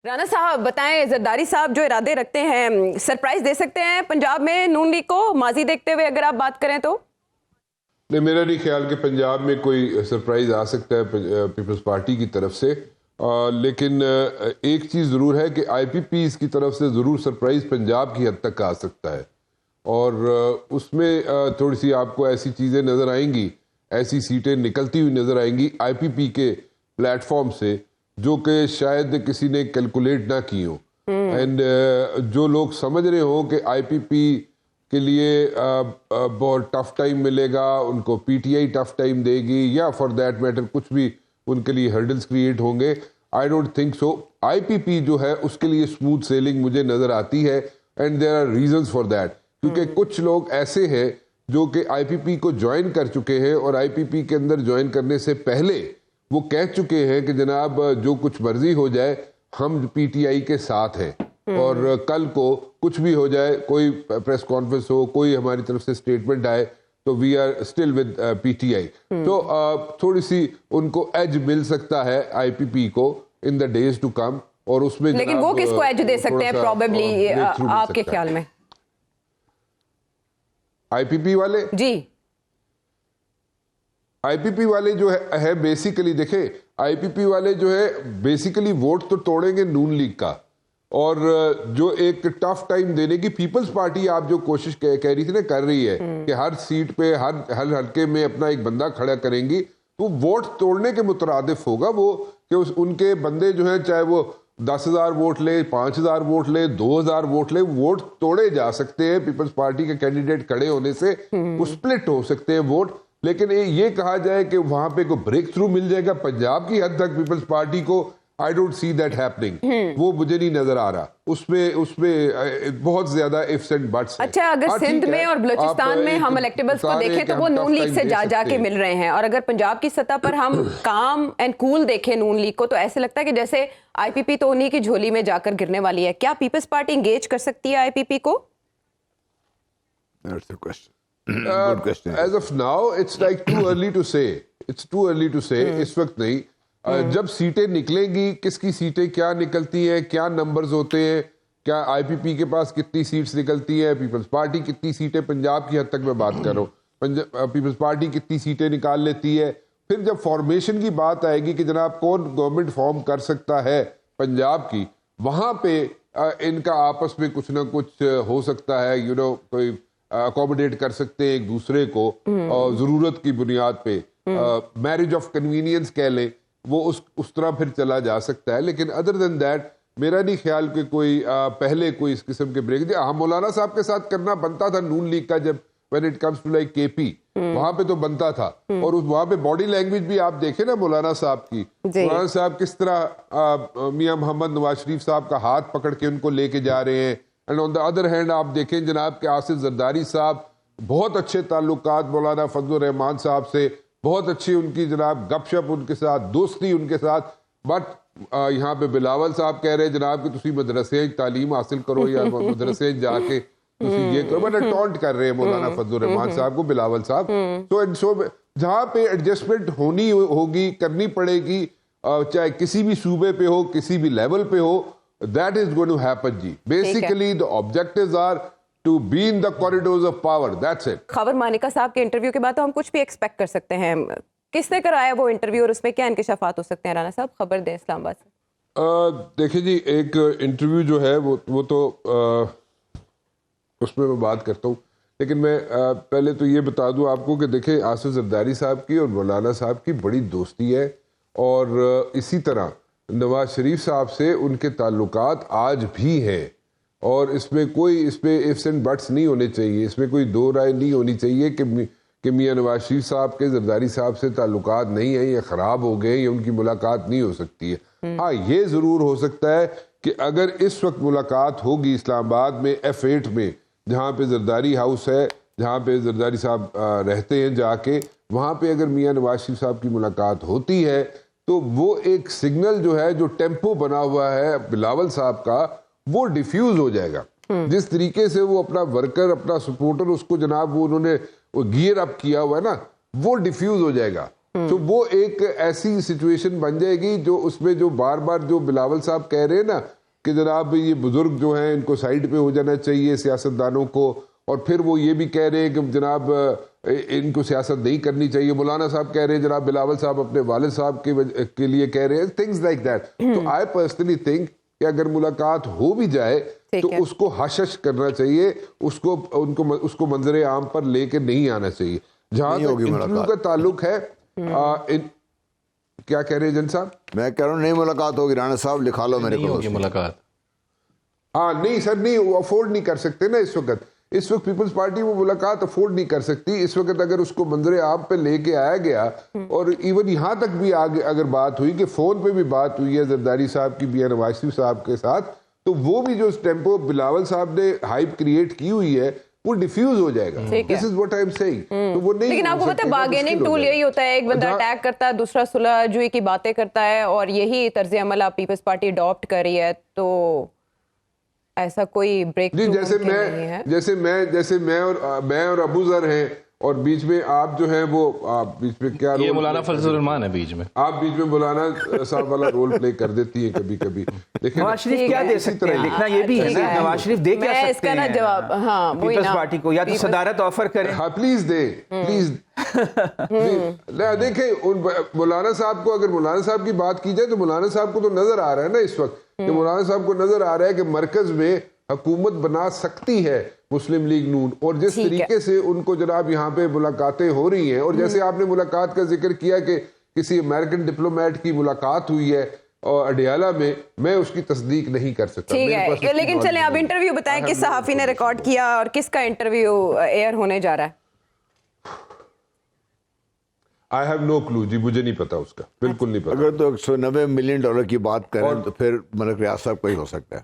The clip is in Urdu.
رانا صاحب بتائیں، زرداری صاحب جو ارادے رکھتے ہیں سرپرائز دے سکتے ہیں پنجاب میں نون لیگ کو ماضی دیکھتے ہوئے اگر آپ بات کریں تو؟ نہیں، میرا نہیں خیال کہ پنجاب میں کوئی سرپرائز آ سکتا ہے پیپلز پارٹی کی طرف سے، لیکن ایک چیز ضرور ہے کہ آئی پی پیز کی طرف سے ضرور سرپرائز پنجاب کی حد تک آ سکتا ہے، اور اس میں تھوڑی سی آپ کو ایسی چیزیں نظر آئیں گی، ایسی سیٹیں نکلتی ہوئی نظر آئیں گی آئی پی پی کے پلیٹ فارم سے جو کہ شاید کسی نے کیلکولیٹ نہ کی ہوں، اینڈ جو لوگ سمجھ رہے ہوں کہ آئی پی پی کے لیے بہت ٹف ٹائم ملے گا، ان کو P T I tough time دے گی، یا فار دیٹ میٹر کچھ بھی ان کے لیے ہرڈلز کریٹ ہوں گے، آئی ڈونٹ تھنک سو۔ آئی پی پی جو ہے اس کے لیے اسموتھ سیلنگ مجھے نظر آتی ہے، and there are reasons for that, کیونکہ کچھ لوگ ایسے ہیں جو کہ آئی پی پی کو جوائن کر چکے ہیں، اور آئی پی پی کے اندر جوائن کرنے سے پہلے وہ کہہ چکے ہیں کہ جناب جو کچھ مرضی ہو جائے ہم پی ٹی آئی کے ساتھ ہیں، اور کل کو کچھ بھی ہو جائے، کوئی پریس کانفرنس ہو، کوئی ہماری طرف سے اسٹیٹمنٹ آئے تو we are still with P T I. تو تھوڑی سی ان کو ایج مل سکتا ہے آئی پی پی کو ان دا ڈیز ٹو کم، اور اس میں لیکن وہ کس کو ایج دے سکتے ہیں پروبیبلی آپ کے خیال میں؟ آئی پی پی والے جی، آئی پی پی والے جو ہے بیسیکلی دیکھیں، آئی پی پی والے جو ہے بیسیکلی ووٹ تو توڑیں گے نون لیگ کا، اور جو ایک ٹف ٹائم دینے کی پیپلز پارٹی آپ جو کوشش کہہ رہی تھی نا کر رہی ہے کہ ہر سیٹ پہ ہر حلقے میں اپنا ایک بندہ کھڑا کریں گی، تو ووٹ توڑنے کے مترادف ہوگا وہ، کہ ان کے بندے جو ہیں چاہے وہ 10,000 ووٹ لے، 5,000 ووٹ لے، 2,000 ووٹ لے، ووٹ توڑے جا سکتے ہیں پیپلز پارٹی کے کینڈیڈیٹ کھڑے ہونے سے، وہ سپلٹ ہو سکتے ہیں ووٹ، لیکن یہ کہا جائے کہ وہاں پہ کوئی بریک تھرو مل جائے گا پنجاب کی حد تک پیپلز پارٹی کو، I don't see that happening، وہ مجھے نہیں نظر آ رہا، اس میں بہت زیادہ ifs and buts ہیں۔ اچھا، اگر سندھ میں اور بلوچستان میں ہم الیکٹیبلز کو دیکھیں تو وہ نون لیگ سے جا کے مل رہے ہیں، اور اگر پنجاب کی سطح پر ہم کام اینڈ کول دیکھیں نون لیگ کو تو ایسے لگتا ہے کہ جیسے آئی پی پی تو انہی کی جھولی میں جا کر گرنے والی ہے۔ کیا پیپلز پارٹی انگیج کر سکتی ہے آئی پی پی کو؟ That's the question. Good question. As of now, it's like too early to say. It's too early to say. اس وقت نہیں، جب سیٹیں نکلیں گی، کس کی سیٹیں کیا نکلتی ہیں، کیا نمبرز ہوتے ہیں، کیا آئی پی پی کے پاس کتنی سیٹس نکلتی ہیں، پیپلز پارٹی کتنی سیٹیں، پنجاب کی حد تک میں بات کر رہا ہوں، پیپلز پارٹی کتنی سیٹیں نکال لیتی ہے، پھر جب فارمیشن کی بات آئے گی کہ جناب کون گورنمنٹ فارم کر سکتا ہے پنجاب کی، وہاں پہ ان کا آپس میں کچھ نہ کچھ ہو سکتا ہے، کوئی اکوموڈیٹ کر سکتے ہیں ایک دوسرے کو، ضرورت کی بنیاد پہ، میرج آف کنوینئنس کہہ لیں، وہ اس طرح پھر چلا جا سکتا ہے، لیکن ادر دین دیٹ میرا نہیں خیال کہ کوئی پہلے کوئی اس قسم کے بریک دیا۔ ہاں، مولانا صاحب کے ساتھ کرنا بنتا تھا نون لیگ کا، جب when it comes to like کے پی، وہاں پہ تو بنتا تھا، اور وہاں پہ باڈی لینگویج بھی آپ دیکھیں نا مولانا صاحب کی، مولانا صاحب کس طرح میاں محمد نواز شریف صاحب کا ہاتھ پکڑ کے ان کو لے کے جا رہے ہیں، and on the other hand آپ دیکھیں جناب کہ آصف زرداری صاحب بہت اچھے تعلقات مولانا فضل الرحمان صاحب سے، بہت اچھی ان کی جناب گپ شپ ان کے ساتھ، دوستی ان کے ساتھ، بٹ یہاں پہ بلاول صاحب کہہ رہے ہیں جناب کہ تسی مدرسے تعلیم حاصل کرو، یا مدرسے جا کے تسی یہ کرو، بٹ ٹونٹ کر رہے ہیں مولانا فضل الرحمان صاحب کو بلاول صاحب، سو جہاں پہ ایڈجسٹمنٹ ہونی ہوگی، کرنی پڑے گی، چاہے کسی بھی صوبے پہ ہو، کسی بھی لیول پہ ہو، that is going to happen G. Basically the objectives are to be in the corridors of power, that's it۔ Khawar Manika صاحب کے انٹرویو کے بعد تو ہم کچھ بھی ایکسپیکٹ کر سکتے ہیں، کس نے کرایا وہ انٹرویو اور اس میں کیا انکشافات ہو سکتے ہیں؟ رانا صاحب خبر دیں اسلام آباد سے۔ دیکھیں جی، ایک انٹرویو جو ہے وہ تو اس میں بات کرتا ہوں، لیکن میں پہلے تو یہ بتا دوں آپ کو کہ دیکھیں آصف زرداری صاحب کی اور مولانا صاحب کی بڑی دوستی ہے، اور اسی طرح نواز شریف صاحب سے ان کے تعلقات آج بھی ہیں، اور اس میں کوئی ifs and buts نہیں ہونے چاہیے، اس میں کوئی دو رائے نہیں ہونی چاہیے کہ میاں نواز شریف صاحب کے زرداری صاحب سے تعلقات نہیں ہیں یا خراب ہو گئے یا ان کی ملاقات نہیں ہو سکتی ہے۔ ہاں، یہ ضرور ہو سکتا ہے کہ اگر اس وقت ملاقات ہوگی اسلام آباد میں F8 میں، جہاں پہ زرداری ہاؤس ہے، جہاں پہ زرداری صاحب رہتے ہیں جا کے، وہاں پہ اگر میاں نواز شریف صاحب کی ملاقات ہوتی ہے تو وہ ایک سگنل جو ہے، جو ٹیمپو بنا ہوا ہے بلاول صاحب کا، وہ ڈیفیوز ہو جائے گا۔ جس طریقے سے وہ اپنا ورکر، اپنا سپورٹر، اس کو جناب وہ انہوں نے گیئر اپ کیا ہوا ہے نا، وہ ڈیفیوز ہو جائے گا، تو وہ ایک ایسی سچویشن بن جائے گی جو اس میں جو بار بار جو بلاول صاحب کہہ رہے ہیں نا کہ جناب یہ بزرگ جو ہیں ان کو سائڈ پہ ہو جانا چاہیے سیاستدانوں کو, اور پھر وہ یہ بھی کہہ رہے ہیں کہ جناب ان کو سیاست نہیں کرنی چاہیے. مولانا صاحب کہہ رہے ہیں, جناب بلاول صاحب اپنے والد صاحب کے لیے کہہ رہے ہیں, تھنگز لائک دیٹ. تو آئی پرسنلی تھنک کہ اگر ملاقات ہو بھی جائے تو اس کو حشش کرنا چاہیے, اس کو منظر عام پر لے کے نہیں آنا چاہیے. جہاں تک انٹرویو کا تعلق ہے, کیا کہہ رہے ہیں جن صاحب؟ میں کہہ رہا ہوں نہیں ملاقات ہوگی, رانا صاحب لکھا لو میرے کو ملاقات. ہاں نہیں سر, نہیں, وہ افورڈ نہیں کر سکتے نا اس وقت پیپلز پارٹی وہ ملاقات افورڈ نہیں کر سکتی اس وقت. اگر اس کو منظر عام پہ لے کے آیا گیا, اور ایون یہاں تک بھی آگے اگر بات ہوئی کہ فون پہ بھی بات ہوئی ہے زرداری صاحب کی میاں نواز شریف صاحب کے ساتھ, تو وہ بھی جو ٹیمپو بلاول صاحب نے ہائپ کریٹ کی ہوئی ہے وہ ڈیفیوز ہو جائے گا. This is what I'm saying. تو وہ نہیں, لیکن آپ کو پتہ ہے بارگیننگ ٹول یہی ہوتا ہے, ایک بندہ اٹیک کرتا ہے, دوسرا صلح جوئی کی باتیں کرتا ہے, اور یہی طرز عمل آپ پیپلز پارٹی اڈاپٹ کر رہی ہے. تو ایسا کوئی بریک جی جیسے میں اور ابو ذر ہیں, اور بیچ میں آپ جو ہیں وہ آپ بیچ میں کیا یہ مولانا فضل الرحمان ہے بیچ میں, آپ بیچ میں مولانا صاحب والا رول پلے کر دیتی ہیں کبھی کبھی. دیکھیں نواز شریف کیا دے سکتے ہیں, دیکھنا یہ بھی ہے نا, نواز شریف دے کیا سکتے ہیں جواب, ہاں پیپلز پارٹی کو, یا تو صدارت آفر کریں. ہاں پلیز دے, پلیز. دیکھیں مولانا صاحب کو, اگر مولانا صاحب کی بات کی جائے تو مولانا صاحب کو تو نظر آ رہا ہے نا اس وقت, کہ مولانا صاحب کو نظر آ رہا ہے کہ مرکز میں حکومت بنا سکتی ہے مسلم لیگ نون, اور جس طریقے سے ان کو جناب یہاں پہ ملاقاتیں ہو رہی ہیں, اور جیسے آپ نے ملاقات کا ذکر کیا کہ کسی امریکن ڈپلومیٹ کی ملاقات ہوئی ہے اور اڈیالہ میں اس کی تصدیق نہیں کر سکتا. ٹھیک ہے, لیکن چلیں اب انٹرویو بتائیں کس صحافی نے ریکارڈ کیا اور کس کا انٹرویو ایئر ہونے جا رہا ہے؟ I have no clue, جی مجھے نہیں پتا اس کا, بالکل نہیں پتا. اگر تو $190 ملین کی بات کریں تو پھر ملک ریاض صاحب کا ہی ہو سکتا ہے.